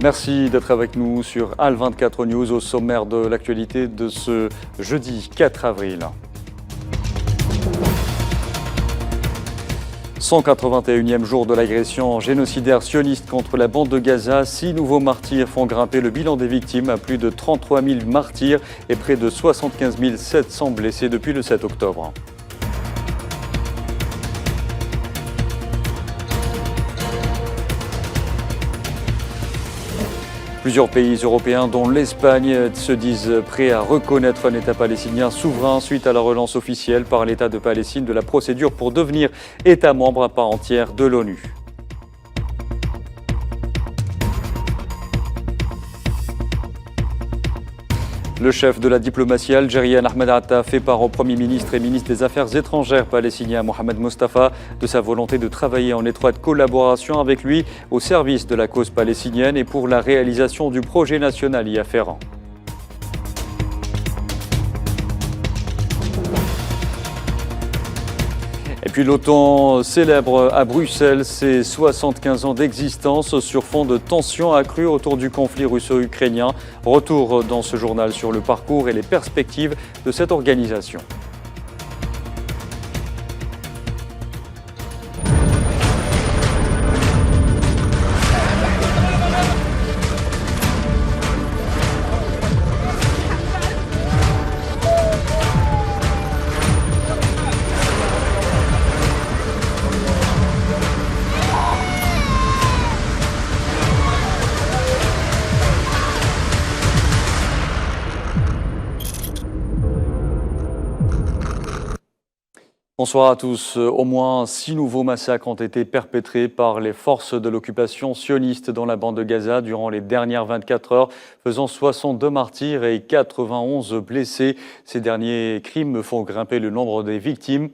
Merci d'être avec nous sur Al24 News au sommaire de l'actualité de ce jeudi 4 avril. 181e jour de l'agression génocidaire sioniste contre la bande de Gaza. 6 nouveaux martyrs font grimper le bilan des victimes à plus de 33 000 martyrs et près de 75 700 blessés depuis le 7 octobre. Plusieurs pays européens, dont l'Espagne, se disent prêts à reconnaître un État palestinien souverain suite à la relance officielle par l'État de Palestine de la procédure pour devenir État membre à part entière de l'ONU. Le chef de la diplomatie algérienne, Ahmed Atta, fait part au Premier ministre et ministre des Affaires étrangères palestinien, Mohamed Mustafa, de sa volonté de travailler en étroite collaboration avec lui au service de la cause palestinienne et pour la réalisation du projet national y afférent. Et puis l'OTAN célèbre à Bruxelles ses 75 ans d'existence sur fond de tensions accrues autour du conflit russo-ukrainien. Retour dans ce journal sur le parcours et les perspectives de cette organisation. Bonsoir à tous. Au moins 6 nouveaux massacres ont été perpétrés par les forces de l'occupation sioniste dans la bande de Gaza durant les dernières 24 heures, faisant 62 martyrs et 91 blessés. Ces derniers crimes font grimper le nombre des victimes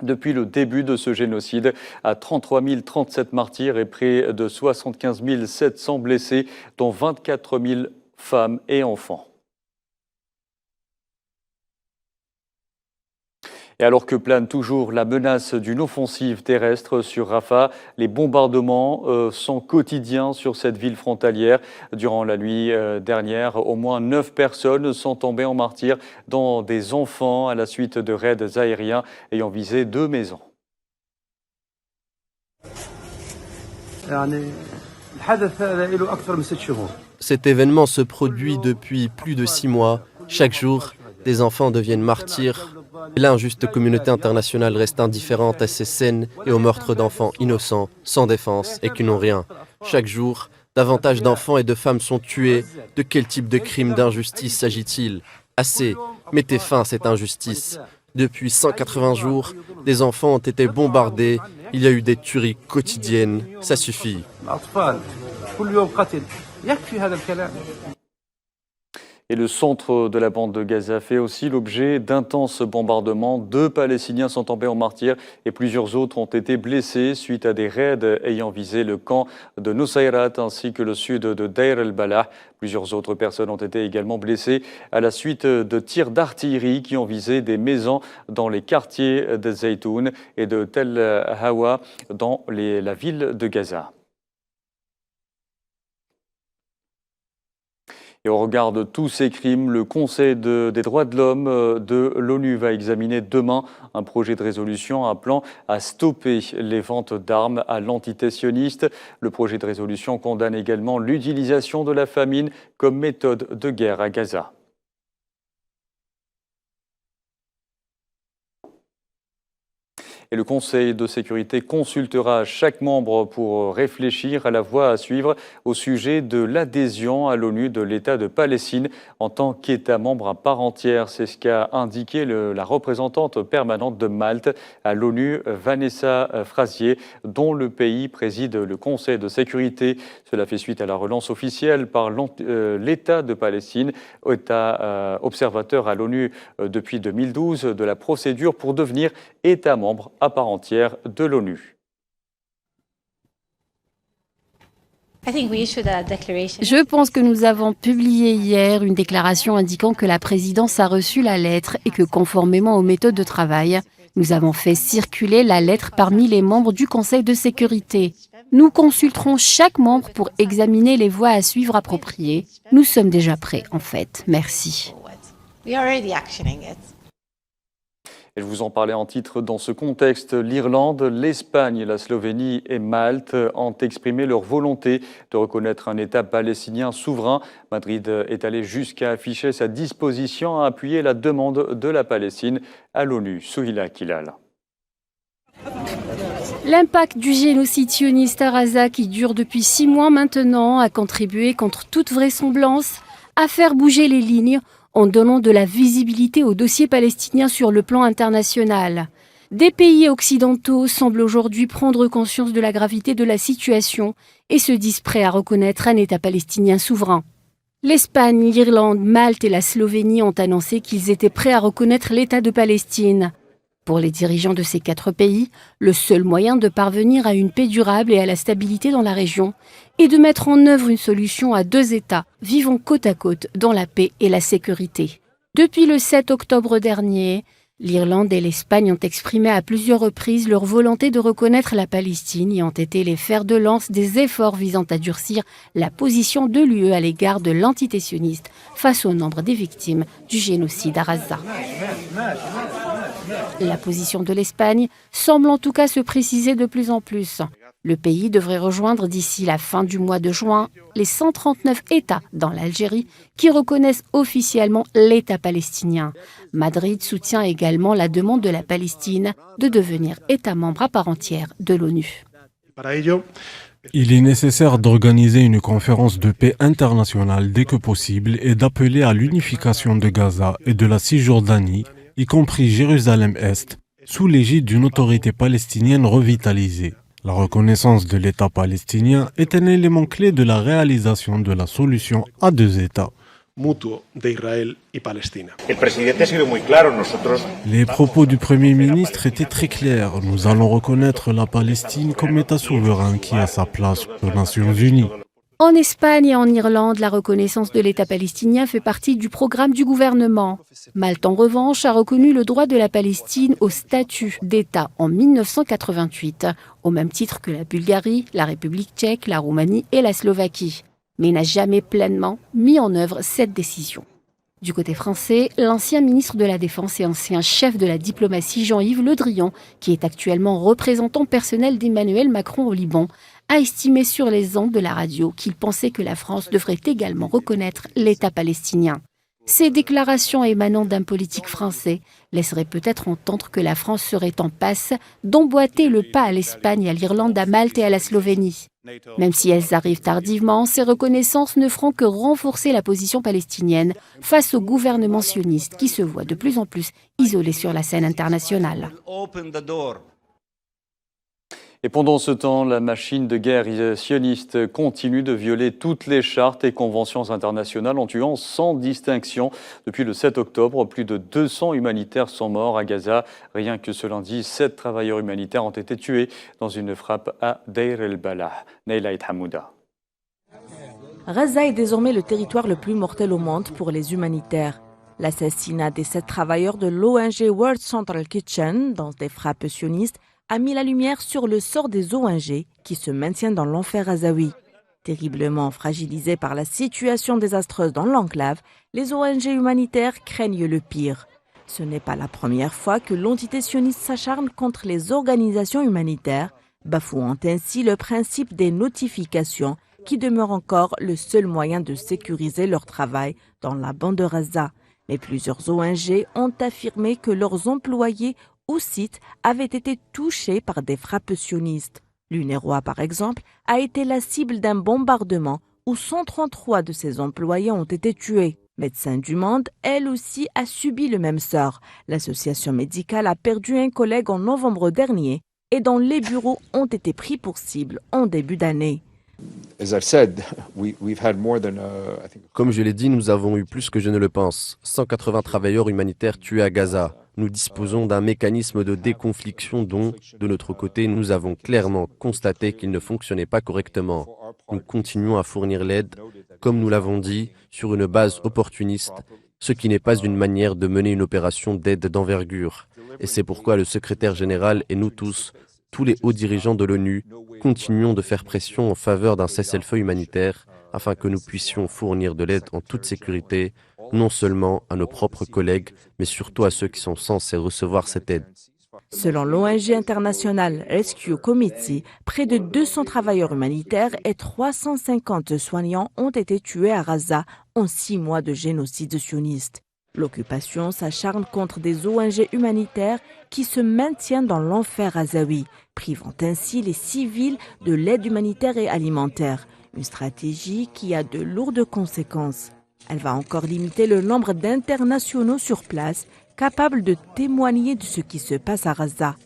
depuis le début de ce génocide à 33 037 martyrs et près de 75 700 blessés, dont 24 000 femmes et enfants. Et alors que plane toujours la menace d'une offensive terrestre sur Rafah, les bombardements sont quotidiens sur cette ville frontalière. Durant la nuit dernière, au moins 9 personnes sont tombées en martyrs, dont des enfants à la suite de raids aériens ayant visé 2 maisons. Cet événement se produit depuis plus de 6 mois. Chaque jour, des enfants deviennent martyrs. L'injuste communauté internationale reste indifférente à ces scènes et aux meurtres d'enfants innocents, sans défense et qui n'ont rien. Chaque jour, davantage d'enfants et de femmes sont tués. De quel type de crime d'injustice s'agit-il? Assez, mettez fin à cette injustice. Depuis 180 jours, des enfants ont été bombardés. Il y a eu des tueries quotidiennes. Ça suffit. Et le centre de la bande de Gaza fait aussi l'objet d'intenses bombardements. 2 Palestiniens sont tombés en martyrs et plusieurs autres ont été blessés suite à des raids ayant visé le camp de Nusayrat ainsi que le sud de Deir el-Balah. Plusieurs autres personnes ont été également blessées à la suite de tirs d'artillerie qui ont visé des maisons dans les quartiers de Zaytoun et de Tel Hawa dans la ville de Gaza. Et au regard de tous ces crimes, le Conseil des droits de l'homme de l'ONU va examiner demain un projet de résolution appelant à stopper les ventes d'armes à l'entité sioniste. Le projet de résolution condamne également l'utilisation de la famine comme méthode de guerre à Gaza. Et le Conseil de sécurité consultera chaque membre pour réfléchir à la voie à suivre au sujet de l'adhésion à l'ONU de l'État de Palestine en tant qu'État membre à part entière. C'est ce qu'a indiqué la représentante permanente de Malte à l'ONU, Vanessa Frazier, dont le pays préside le Conseil de sécurité. Cela fait suite à la relance officielle par l'État de Palestine, État observateur à l'ONU depuis 2012, de la procédure pour devenir État membre à part entière de l'ONU. Je pense que nous avons publié hier une déclaration indiquant que la présidence a reçu la lettre et que conformément aux méthodes de travail, nous avons fait circuler la lettre parmi les membres du Conseil de sécurité. Nous consulterons chaque membre pour examiner les voies à suivre appropriées. Nous sommes déjà prêts, en fait. Merci. Et je vous en parlais en titre. Dans ce contexte, l'Irlande, l'Espagne, la Slovénie et Malte ont exprimé leur volonté de reconnaître un État palestinien souverain. Madrid est allé jusqu'à afficher sa disposition à appuyer la demande de la Palestine à l'ONU. Souhila Kilal. L'impact du génocide sioniste à Gaza, qui dure depuis 6 mois maintenant, a contribué contre toute vraisemblance à faire bouger les lignes en donnant de la visibilité au dossier palestinien sur le plan international. Des pays occidentaux semblent aujourd'hui prendre conscience de la gravité de la situation et se disent prêts à reconnaître un État palestinien souverain. L'Espagne, l'Irlande, Malte et la Slovénie ont annoncé qu'ils étaient prêts à reconnaître l'État de Palestine. Pour les dirigeants de ces 4 pays, le seul moyen de parvenir à une paix durable et à la stabilité dans la région est de mettre en œuvre une solution à 2 États vivant côte à côte dans la paix et la sécurité. Depuis le 7 octobre dernier, l'Irlande et l'Espagne ont exprimé à plusieurs reprises leur volonté de reconnaître la Palestine et ont été les fers de lance des efforts visant à durcir la position de l'UE à l'égard de l'entité sioniste face au nombre des victimes du génocide à Gaza. La position de l'Espagne semble en tout cas se préciser de plus en plus. Le pays devrait rejoindre d'ici la fin du mois de juin les 139 États dans l'Algérie qui reconnaissent officiellement l'État palestinien. Madrid soutient également la demande de la Palestine de devenir État membre à part entière de l'ONU. Il est nécessaire d'organiser une conférence de paix internationale dès que possible et d'appeler à l'unification de Gaza et de la Cisjordanie, y compris Jérusalem-Est, sous l'égide d'une autorité palestinienne revitalisée. La reconnaissance de l'État palestinien est un élément clé de la réalisation de la solution à 2 États. Les propos du Premier ministre étaient très clairs. Nous allons reconnaître la Palestine comme État souverain qui a sa place aux Nations Unies. En Espagne et en Irlande, la reconnaissance de l'État palestinien fait partie du programme du gouvernement. Malte, en revanche, a reconnu le droit de la Palestine au statut d'État en 1988, au même titre que la Bulgarie, la République tchèque, la Roumanie et la Slovaquie, mais n'a jamais pleinement mis en œuvre cette décision. Du côté français, l'ancien ministre de la Défense et ancien chef de la diplomatie Jean-Yves Le Drian, qui est actuellement représentant personnel d'Emmanuel Macron au Liban, a estimé sur les ondes de la radio qu'il pensait que la France devrait également reconnaître l'État palestinien. Ces déclarations émanant d'un politique français laisseraient peut-être entendre que la France serait en passe d'emboîter le pas à l'Espagne, à l'Irlande, à Malte et à la Slovénie. Même si elles arrivent tardivement, ces reconnaissances ne feront que renforcer la position palestinienne face au gouvernement sioniste qui se voit de plus en plus isolé sur la scène internationale. Et pendant ce temps, la machine de guerre sioniste continue de violer toutes les chartes et conventions internationales en tuant sans distinction. Depuis le 7 octobre, plus de 200 humanitaires sont morts à Gaza. Rien que ce lundi, 7 travailleurs humanitaires ont été tués dans une frappe à Deir el-Balah. Neila Hamouda. Gaza est désormais le territoire le plus mortel au monde pour les humanitaires. L'assassinat des 7 travailleurs de l'ONG World Central Kitchen dans des frappes sionistes a mis la lumière sur le sort des ONG qui se maintiennent dans l'enfer gazaoui. Terriblement fragilisés par la situation désastreuse dans l'enclave, les ONG humanitaires craignent le pire. Ce n'est pas la première fois que l'entité sioniste s'acharne contre les organisations humanitaires, bafouant ainsi le principe des notifications qui demeure encore le seul moyen de sécuriser leur travail dans la bande de Gaza. Mais plusieurs ONG ont affirmé que leurs employés ou sites avaient été touchés par des frappes sionistes. L'UNRWA, par exemple, a été la cible d'un bombardement où 133 de ses employés ont été tués. Médecins du Monde, elle aussi, a subi le même sort. L'association médicale a perdu un collègue en novembre dernier et dont les bureaux ont été pris pour cible en début d'année. Comme je l'ai dit, nous avons eu plus que je ne le pense. 180 travailleurs humanitaires tués à Gaza. Nous disposons d'un mécanisme de déconfliction dont, de notre côté, nous avons clairement constaté qu'il ne fonctionnait pas correctement. Nous continuons à fournir l'aide, comme nous l'avons dit, sur une base opportuniste, ce qui n'est pas une manière de mener une opération d'aide d'envergure. Et c'est pourquoi le secrétaire général et nous tous tous les hauts dirigeants de l'ONU, continuons de faire pression en faveur d'un cessez-le-feu humanitaire afin que nous puissions fournir de l'aide en toute sécurité, non seulement à nos propres collègues, mais surtout à ceux qui sont censés recevoir cette aide. Selon l'ONG internationale Rescue Committee, près de 200 travailleurs humanitaires et 350 soignants ont été tués à Gaza en 6 mois de génocide sioniste. L'occupation s'acharne contre des ONG humanitaires qui se maintiennent dans l'enfer gazaoui, privant ainsi les civils de l'aide humanitaire et alimentaire. Une stratégie qui a de lourdes conséquences. Elle va encore limiter le nombre d'internationaux sur place capables de témoigner de ce qui se passe à Gaza.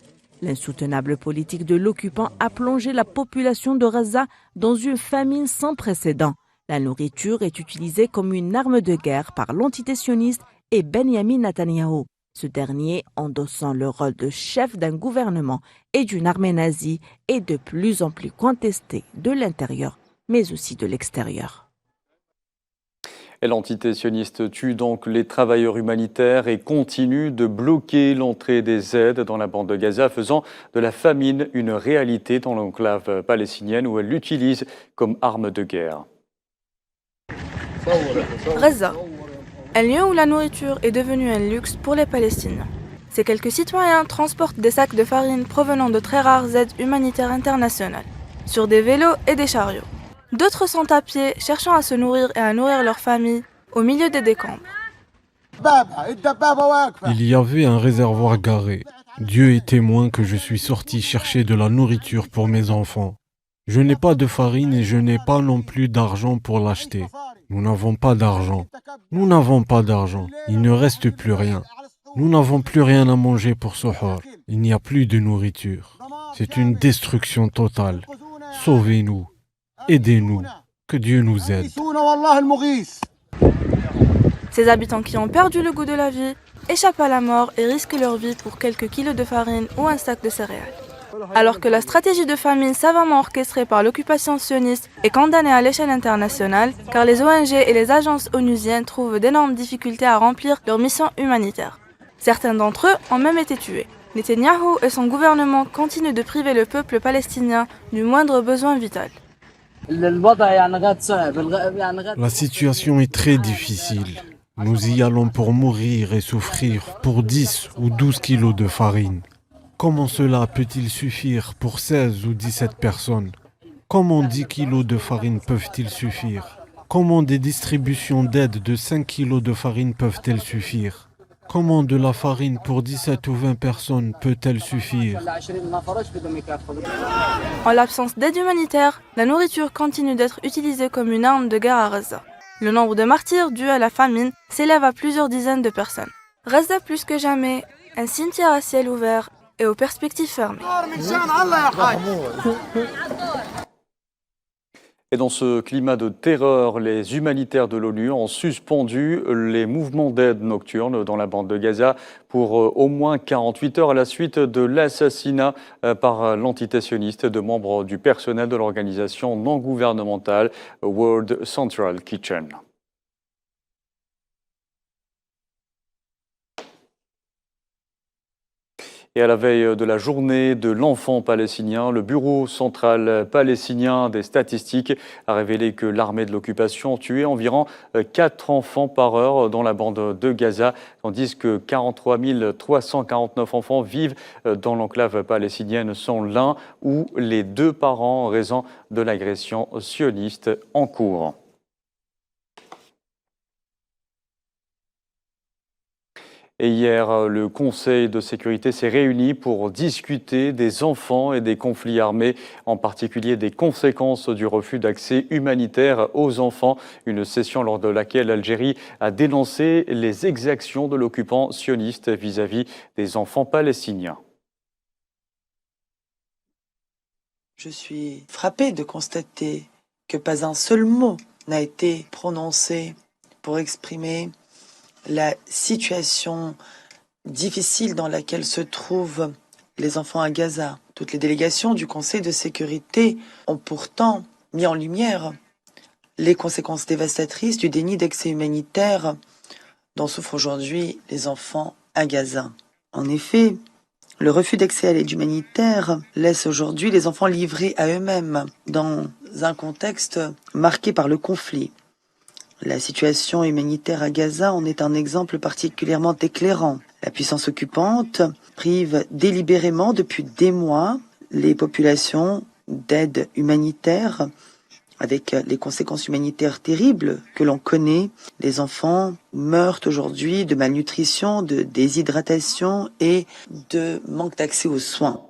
L'insoutenable politique de l'occupant a plongé la population de Gaza dans une famine sans précédent. La nourriture est utilisée comme une arme de guerre par l'entité sioniste et Benjamin Netanyahou, ce dernier endossant le rôle de chef d'un gouvernement et d'une armée nazie est de plus en plus contesté de l'intérieur, mais aussi de l'extérieur. Et l'entité sioniste tue donc les travailleurs humanitaires et continue de bloquer l'entrée des aides dans la bande de Gaza, faisant de la famine une réalité dans l'enclave palestinienne où elle l'utilise comme arme de guerre. Gaza, un lieu où la nourriture est devenue un luxe pour les Palestiniens. Ces quelques citoyens transportent des sacs de farine provenant de très rares aides humanitaires internationales, sur des vélos et des chariots. D'autres sont à pied, cherchant à se nourrir et à nourrir leur famille, au milieu des décombres. Il y avait un réservoir garé. Dieu est témoin que je suis sorti chercher de la nourriture pour mes enfants. Je n'ai pas de farine et je n'ai pas non plus d'argent pour l'acheter. Nous n'avons pas d'argent. Nous n'avons pas d'argent. Il ne reste plus rien. Nous n'avons plus rien à manger pour Suhoor. Il n'y a plus de nourriture. C'est une destruction totale. Sauvez-nous. Aidez-nous. Que Dieu nous aide. Ces habitants qui ont perdu le goût de la vie échappent à la mort et risquent leur vie pour quelques kilos de farine ou un sac de céréales. Alors que la stratégie de famine savamment orchestrée par l'occupation sioniste est condamnée à l'échelle internationale, car les ONG et les agences onusiennes trouvent d'énormes difficultés à remplir leur mission humanitaire. Certains d'entre eux ont même été tués. Netanyahou et son gouvernement continuent de priver le peuple palestinien du moindre besoin vital. La situation est très difficile. Nous y allons pour mourir et souffrir pour 10 ou 12 kilos de farine. Comment cela peut-il suffire pour 16 ou 17 personnes? Comment 10 kilos de farine peuvent-ils suffire? Comment des distributions d'aide de 5 kilos de farine peuvent-elles suffire? Comment de la farine pour 17 ou 20 personnes peut-elle suffire? En l'absence d'aide humanitaire, la nourriture continue d'être utilisée comme une arme de guerre à Gaza. Le nombre de martyrs dus à la famine s'élève à plusieurs dizaines de personnes. Gaza plus que jamais, un cimetière à ciel ouvert et aux perspectives fermées. Et dans ce climat de terreur, les humanitaires de l'ONU ont suspendu les mouvements d'aide nocturne dans la bande de Gaza pour au moins 48 heures à la suite de l'assassinat par l'entité sioniste de membres du personnel de l'organisation non gouvernementale World Central Kitchen. Et à la veille de la journée de l'enfant palestinien, le Bureau central palestinien des statistiques a révélé que l'armée de l'occupation tuait environ 4 enfants par heure dans la bande de Gaza, tandis que 43 349 enfants vivent dans l'enclave palestinienne sans l'un ou les 2 parents en raison de l'agression sioniste en cours. Et hier, le Conseil de sécurité s'est réuni pour discuter des enfants et des conflits armés, en particulier des conséquences du refus d'accès humanitaire aux enfants. Une session lors de laquelle l'Algérie a dénoncé les exactions de l'occupant sioniste vis-à-vis des enfants palestiniens. Je suis frappée de constater que pas un seul mot n'a été prononcé pour exprimer la situation difficile dans laquelle se trouvent les enfants à Gaza. Toutes les délégations du Conseil de sécurité ont pourtant mis en lumière les conséquences dévastatrices du déni d'accès humanitaire dont souffrent aujourd'hui les enfants à Gaza. En effet, Le refus d'accès à l'aide humanitaire laisse aujourd'hui les enfants livrés à eux-mêmes dans un contexte marqué par le conflit. La situation humanitaire à Gaza en est un exemple particulièrement éclairant. La puissance occupante prive délibérément depuis des mois les populations d'aide humanitaire avec les conséquences humanitaires terribles que l'on connaît. Les enfants meurent aujourd'hui de malnutrition, de déshydratation et de manque d'accès aux soins.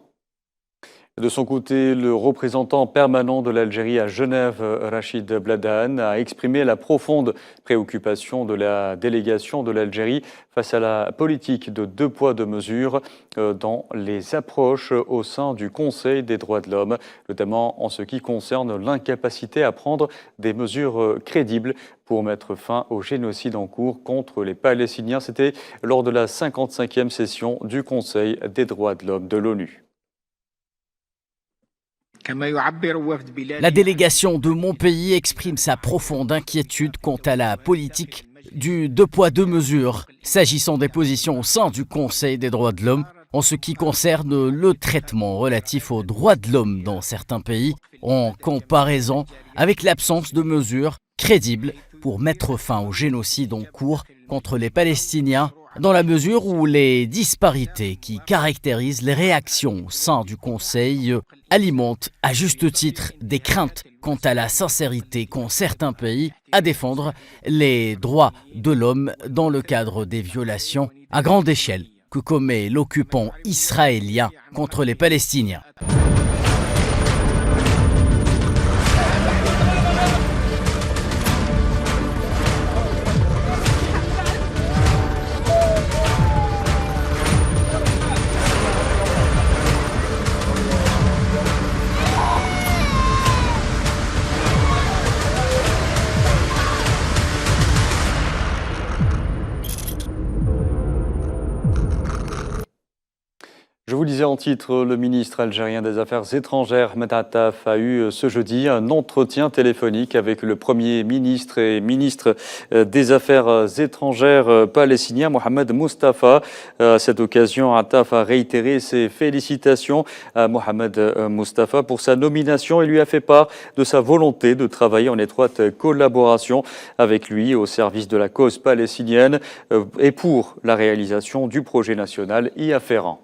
De son côté, le représentant permanent de l'Algérie à Genève, Rachid Bladahan, a exprimé la profonde préoccupation de la délégation de l'Algérie face à la politique de deux poids, deux mesures dans les approches au sein du Conseil des droits de l'homme, notamment en ce qui concerne l'incapacité à prendre des mesures crédibles pour mettre fin au génocide en cours contre les Palestiniens. C'était lors de la 55e session du Conseil des droits de l'homme de l'ONU. La délégation de mon pays exprime sa profonde inquiétude quant à la politique du deux poids, deux mesures, s'agissant des positions au sein du Conseil des droits de l'homme, en ce qui concerne le traitement relatif aux droits de l'homme dans certains pays, en comparaison avec l'absence de mesures crédibles pour mettre fin au génocide en cours contre les Palestiniens, dans la mesure où les disparités qui caractérisent les réactions au sein du Conseil alimentent à juste titre des craintes quant à la sincérité qu'ont certains pays à défendre les droits de l'homme dans le cadre des violations à grande échelle que commet l'occupant israélien contre les Palestiniens. Je vous disais en titre, le ministre algérien des Affaires étrangères, Ahmed Attaf, a eu ce jeudi un entretien téléphonique avec le Premier ministre et ministre des Affaires étrangères palestinien, Mohamed Mustafa. À cette occasion, Attaf a réitéré ses félicitations à Mohamed Mustafa pour sa nomination et lui a fait part de sa volonté de travailler en étroite collaboration avec lui au service de la cause palestinienne et pour la réalisation du projet national y afférent.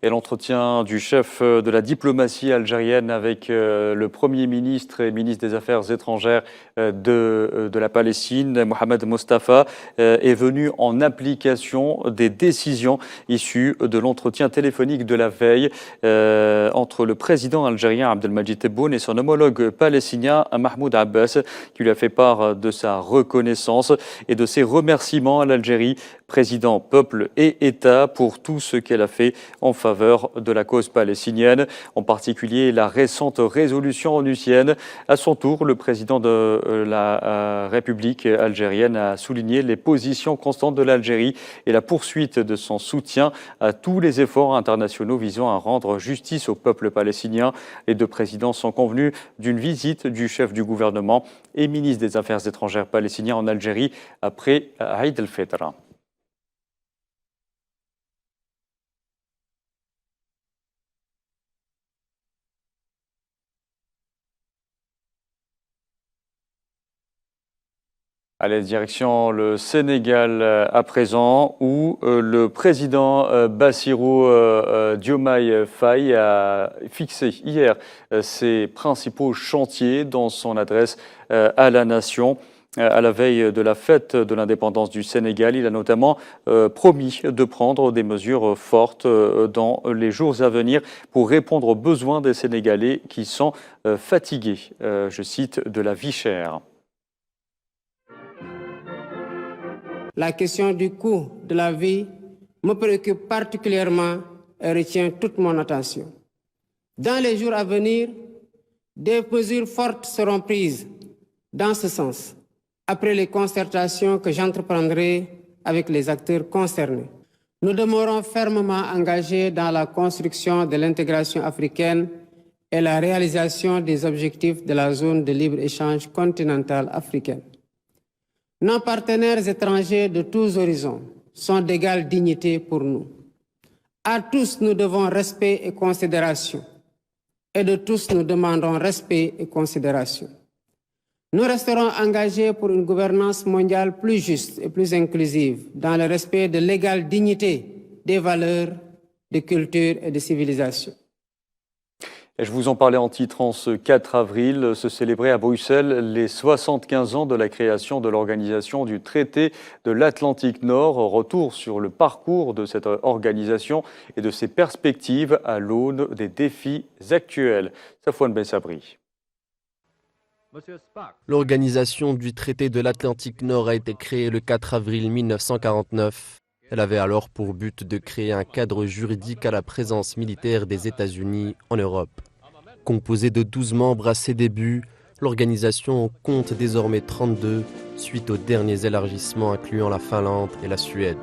Et l'entretien du chef de la diplomatie algérienne avec le Premier ministre et ministre des Affaires étrangères de la Palestine, Mohamed Mustafa, est venu en application des décisions issues de l'entretien téléphonique de la veille entre le président algérien Abdelmadjid Tebboune et son homologue palestinien Mahmoud Abbas, qui lui a fait part de sa reconnaissance et de ses remerciements à l'Algérie, président, peuple et État, pour tout ce qu'elle a fait en faveur de la cause palestinienne, en particulier la récente résolution onusienne. À son tour, le président de la République algérienne a souligné les positions constantes de l'Algérie et la poursuite de son soutien à tous les efforts internationaux visant à rendre justice au peuple palestinien. Les deux présidents sont convenus d'une visite du chef du gouvernement et ministre des Affaires étrangères palestinien en Algérie après Eid el-Fitr. Allez, direction le Sénégal à présent, où le président Bassirou Diomaye Faye a fixé hier ses principaux chantiers dans son adresse à la nation. À la veille de la fête de l'indépendance du Sénégal, il a notamment promis de prendre des mesures fortes dans les jours à venir pour répondre aux besoins des Sénégalais qui sont fatigués, je cite, de la vie chère. La question du coût de la vie me préoccupe particulièrement et retient toute mon attention. Dans les jours à venir, des mesures fortes seront prises dans ce sens, après les concertations que j'entreprendrai avec les acteurs concernés. Nous demeurons fermement engagés dans la construction de l'intégration africaine et la réalisation des objectifs de la zone de libre-échange continentale africaine. Nos partenaires étrangers de tous horizons sont d'égale dignité pour nous. À tous, nous devons respect et considération. Et de tous, nous demandons respect et considération. Nous resterons engagés pour une gouvernance mondiale plus juste et plus inclusive, dans le respect de l'égale dignité des valeurs, de culture et de civilisation. Et je vous en parlais en titre, en ce 4 avril, se célébraient à Bruxelles les 75 ans de la création de l'organisation du traité de l'Atlantique Nord. Retour sur le parcours de cette organisation et de ses perspectives à l'aune des défis actuels. Safouane Bensabri. L'organisation du traité de l'Atlantique Nord a été créée le 4 avril 1949. Elle avait alors pour but de créer un cadre juridique à la présence militaire des États-Unis en Europe. Composée de 12 membres à ses débuts, l'organisation compte désormais 32 suite aux derniers élargissements incluant la Finlande et la Suède.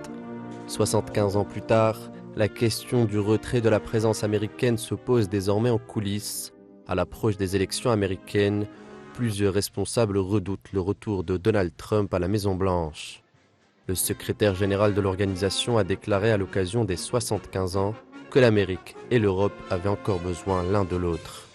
75 ans plus tard, la question du retrait de la présence américaine se pose désormais en coulisses. À l'approche des élections américaines, plusieurs responsables redoutent le retour de Donald Trump à la Maison-Blanche. Le secrétaire général de l'organisation a déclaré à l'occasion des 75 ans que l'Amérique et l'Europe avaient encore besoin l'un de l'autre.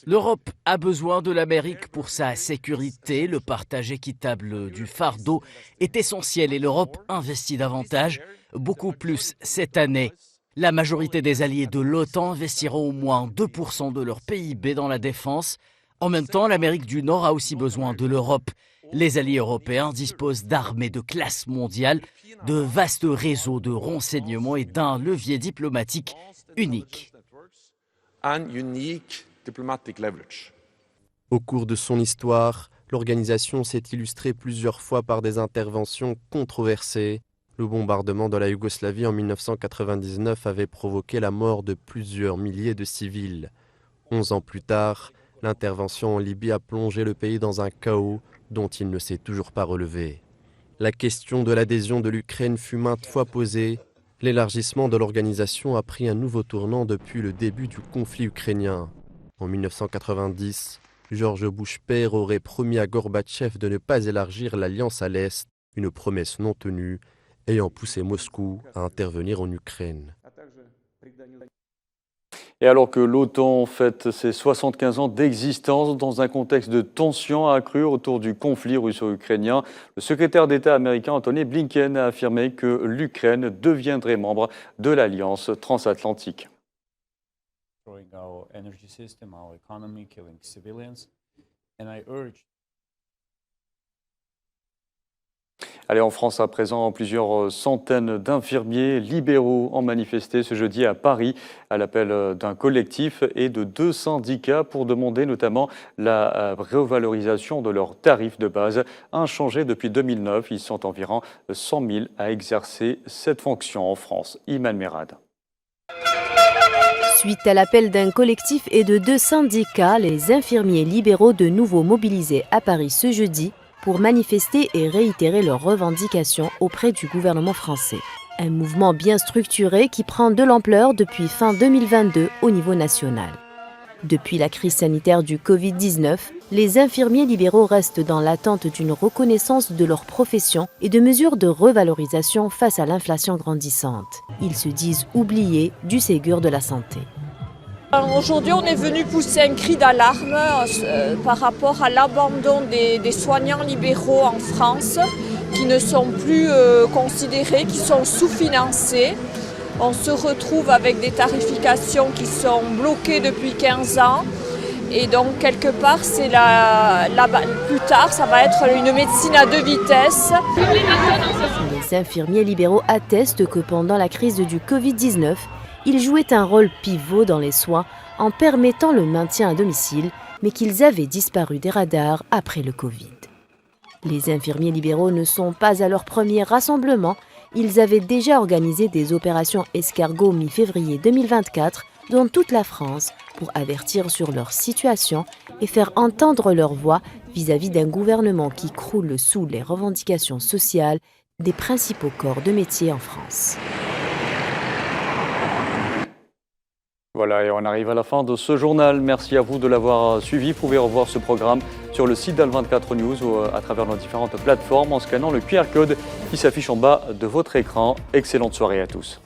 L'Europe a besoin de l'Amérique pour sa sécurité. Le partage équitable du fardeau est essentiel et l'Europe investit davantage, beaucoup plus cette année. La majorité des alliés de l'OTAN investiront au moins 2% de leur PIB dans la défense. En même temps, l'Amérique du Nord a aussi besoin de l'Europe. Les alliés européens disposent d'armées de classe mondiale, de vastes réseaux de renseignement et d'un levier diplomatique unique. Au cours de son histoire, l'organisation s'est illustrée plusieurs fois par des interventions controversées. Le bombardement de la Yougoslavie en 1999 avait provoqué la mort de plusieurs milliers de civils. 11 ans plus tard, l'intervention en Libye a plongé le pays dans un chaos dont il ne s'est toujours pas relevé. La question de l'adhésion de l'Ukraine fut maintes fois posée. L'élargissement de l'organisation a pris un nouveau tournant depuis le début du conflit ukrainien. En 1990, George Bush père aurait promis à Gorbatchev de ne pas élargir l'alliance à l'Est, une promesse non tenue, ayant poussé Moscou à intervenir en Ukraine. Et alors que l'OTAN fête ses 75 ans d'existence dans un contexte de tensions accrues autour du conflit russo-ukrainien, le secrétaire d'État américain Antony Blinken a affirmé que l'Ukraine deviendrait membre de l'Alliance transatlantique. Allez, en France à présent, plusieurs centaines d'infirmiers libéraux ont manifesté ce jeudi à Paris à l'appel d'un collectif et de 2 syndicats pour demander notamment la revalorisation de leurs tarifs de base, inchangés depuis 2009. Ils sont environ 100 000 à exercer cette fonction en France. Iman Merad. Suite à l'appel d'un collectif et de 2 syndicats, les infirmiers libéraux de nouveau mobilisés à Paris ce jeudi pour manifester et réitérer leurs revendications auprès du gouvernement français. Un mouvement bien structuré qui prend de l'ampleur depuis fin 2022 au niveau national. Depuis la crise sanitaire du Covid-19, les infirmiers libéraux restent dans l'attente d'une reconnaissance de leur profession et de mesures de revalorisation face à l'inflation grandissante. Ils se disent oubliés du Ségur de la santé. Aujourd'hui, on est venu pousser un cri d'alarme par rapport à l'abandon des soignants libéraux en France, qui ne sont plus considérés, qui sont sous-financés. On se retrouve avec des tarifications qui sont bloquées depuis 15 ans. Et donc, quelque part, plus tard, ça va être une médecine à 2 vitesses. Les infirmiers libéraux attestent que pendant la crise du Covid-19, ils jouaient un rôle pivot dans les soins en permettant le maintien à domicile, mais qu'ils avaient disparu des radars après le Covid. Les infirmiers libéraux ne sont pas à leur premier rassemblement. Ils avaient déjà organisé des opérations escargots mi-février 2024 dans toute la France pour avertir sur leur situation et faire entendre leur voix vis-à-vis d'un gouvernement qui croule sous les revendications sociales des principaux corps de métier en France. Voilà, et on arrive à la fin de ce journal. Merci à vous de l'avoir suivi. Vous pouvez revoir ce programme sur le site d'Al24 News ou à travers nos différentes plateformes en scannant le QR code qui s'affiche en bas de votre écran. Excellente soirée à tous.